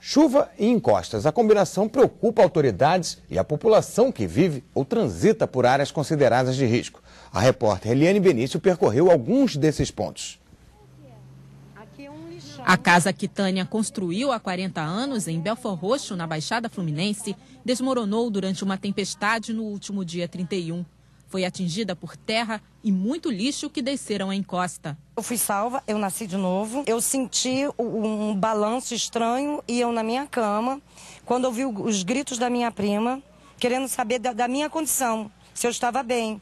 Chuva e encostas. A combinação preocupa autoridades e a população que vive ou transita por áreas consideradas de risco. A repórter Eliane Benício percorreu alguns desses pontos. A casa que Tânia construiu há 40 anos em Belford Roxo, na Baixada Fluminense, desmoronou durante uma tempestade no último dia 31. Foi atingida por terra e muito lixo que desceram a encosta. Eu fui salva, eu nasci de novo. Eu senti um balanço estranho e eu na minha cama, quando ouvi os gritos da minha prima, querendo saber da minha condição, se eu estava bem.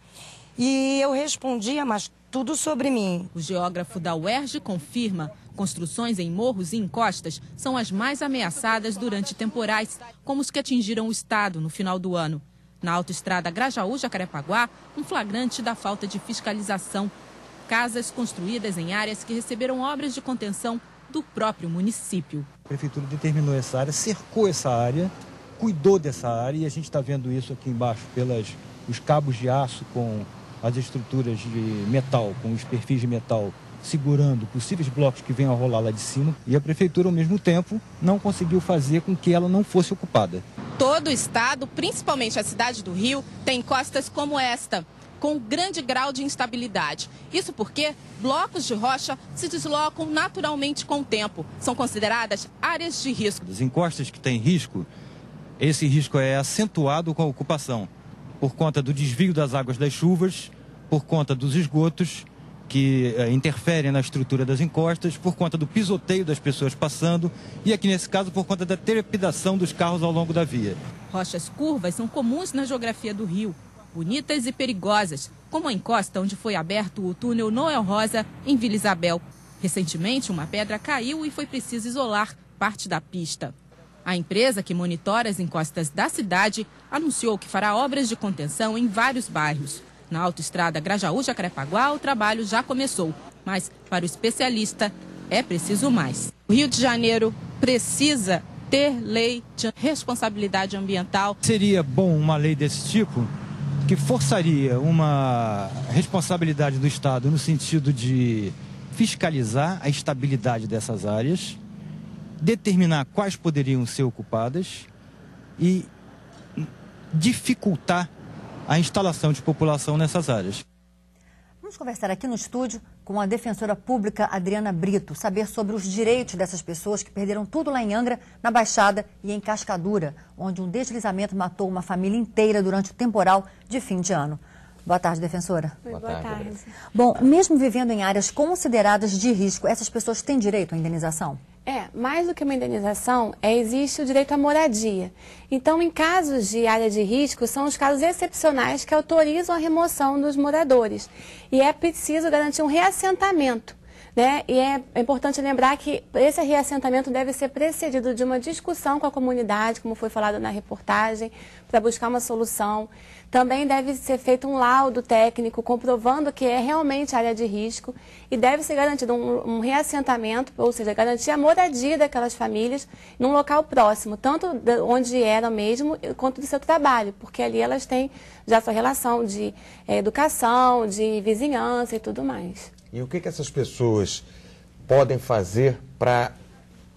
E eu respondia, mas tudo sobre mim. O geógrafo da UERJ confirma: construções em morros e encostas são as mais ameaçadas durante temporais, como os que atingiram o estado no final do ano. Na autoestrada Grajaú-Jacarepaguá, um flagrante da falta de fiscalização. Casas construídas em áreas que receberam obras de contenção do próprio município. A prefeitura determinou essa área, cercou essa área, cuidou dessa área e a gente está vendo isso aqui embaixo os cabos de aço com as estruturas de metal, com os perfis de metal segurando possíveis blocos que venham a rolar lá de cima. E a prefeitura, ao mesmo tempo, não conseguiu fazer com que ela não fosse ocupada. Todo o estado, principalmente a cidade do Rio, tem encostas como esta, com grande grau de instabilidade. Isso porque blocos de rocha se deslocam naturalmente com o tempo. São consideradas áreas de risco. As encostas que têm risco, esse risco é acentuado com a ocupação, por conta do desvio das águas das chuvas, por conta dos esgotos que interferem na estrutura das encostas, por conta do pisoteio das pessoas passando e, aqui nesse caso, por conta da trepidação dos carros ao longo da via. Rochas curvas são comuns na geografia do Rio, bonitas e perigosas, como a encosta onde foi aberto o túnel Noel Rosa, em Vila Isabel. Recentemente, uma pedra caiu e foi preciso isolar parte da pista. A empresa que monitora as encostas da cidade anunciou que fará obras de contenção em vários bairros. Na autoestrada Grajaú-Jacarepaguá, o trabalho já começou, mas, para o especialista, é preciso mais. O Rio de Janeiro precisa ter lei de responsabilidade ambiental. Seria bom uma lei desse tipo que forçaria uma responsabilidade do Estado no sentido de fiscalizar a estabilidade dessas áreas, determinar quais poderiam ser ocupadas e dificultar a instalação de população nessas áreas. Vamos conversar aqui no estúdio com a defensora pública Adriana Brito, saber sobre os direitos dessas pessoas que perderam tudo lá em Angra, na Baixada e em Cascadura, onde um deslizamento matou uma família inteira durante o temporal de fim de ano. Boa tarde, defensora. Boa tarde. Bom, mesmo vivendo em áreas consideradas de risco, essas pessoas têm direito à indenização? Mais do que uma indenização, existe o direito à moradia. Então, em casos de área de risco, são os casos excepcionais que autorizam a remoção dos moradores. E é preciso garantir um reassentamento, né? E é importante lembrar que esse reassentamento deve ser precedido de uma discussão com a comunidade, como foi falado na reportagem, para buscar uma solução. Também deve ser feito um laudo técnico comprovando que é realmente área de risco e deve ser garantido um reassentamento, ou seja, garantir a moradia daquelas famílias num local próximo, tanto onde eram mesmo, quanto do seu trabalho, porque ali elas têm já sua relação de educação, de vizinhança e tudo mais. E o que essas pessoas podem fazer para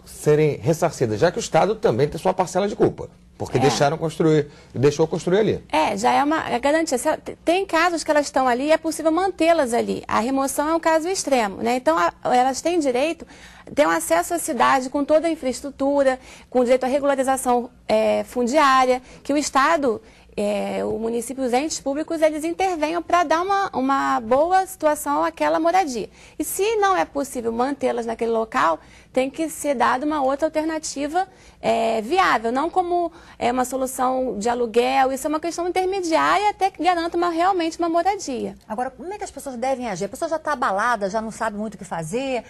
serem ressarcidas, já que o Estado também tem sua parcela de culpa? Porque deixou construir ali. Já é uma garantia. Tem casos que elas estão ali e é possível mantê-las ali. A remoção é um caso extremo, né? Então, elas têm direito, têm um acesso à cidade com toda a infraestrutura, com direito à regularização fundiária, que o Estado, o município, os entes públicos, eles intervenham para dar uma boa situação àquela moradia. E se não é possível mantê-las naquele local, tem que ser dada uma outra alternativa viável, não como uma solução de aluguel. Isso é uma questão intermediária até que garanta realmente uma moradia. Agora, como é que as pessoas devem agir? A pessoa já está abalada, já não sabe muito o que fazer.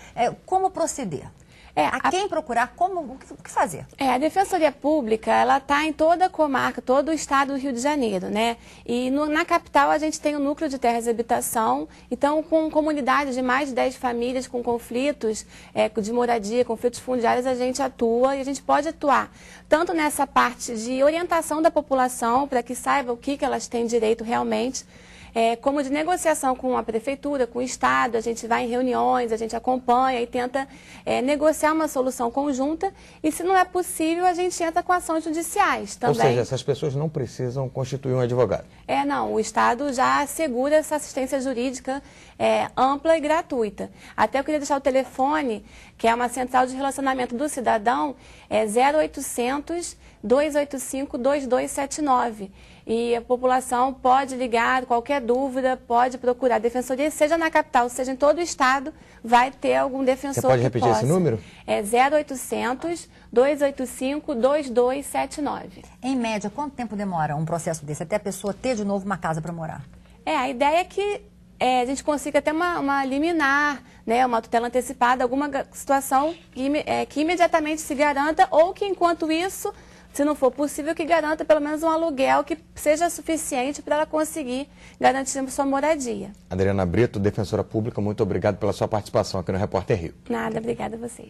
Como proceder? A quem procurar? O que fazer? A Defensoria Pública, ela está em toda a comarca, todo o estado do Rio de Janeiro, né? E na capital a gente tem o Núcleo de Terras de Habitação, então com comunidades de mais de 10 famílias com conflitos de moradia, conflitos fundiários, a gente atua e a gente pode atuar tanto nessa parte de orientação da população para que saiba o que elas têm direito realmente, como de negociação com a prefeitura, com o Estado, a gente vai em reuniões, a gente acompanha e tenta negociar uma solução conjunta, e se não é possível, a gente entra com ações judiciais também. Ou seja, essas pessoas não precisam constituir um advogado. Não, o Estado já assegura essa assistência jurídica ampla e gratuita. Até eu queria deixar o telefone, que é uma central de relacionamento do cidadão, 0800 285 2279. E a população pode ligar, qualquer dúvida, pode procurar a defensoria, seja na capital, seja em todo o estado, vai ter algum defensor. Você pode repetir esse número? 0800 285 2279. Em média, quanto tempo demora um processo desse, até a pessoa ter de novo uma casa para morar? A ideia é que a gente consiga ter uma liminar, né, uma tutela antecipada, alguma situação que imediatamente se garanta, ou que enquanto isso, se não for possível, que garanta pelo menos um aluguel que seja suficiente para ela conseguir garantir sua moradia. Adriana Brito, defensora pública, muito obrigado pela sua participação aqui no Repórter Rio. Nada, obrigada a vocês.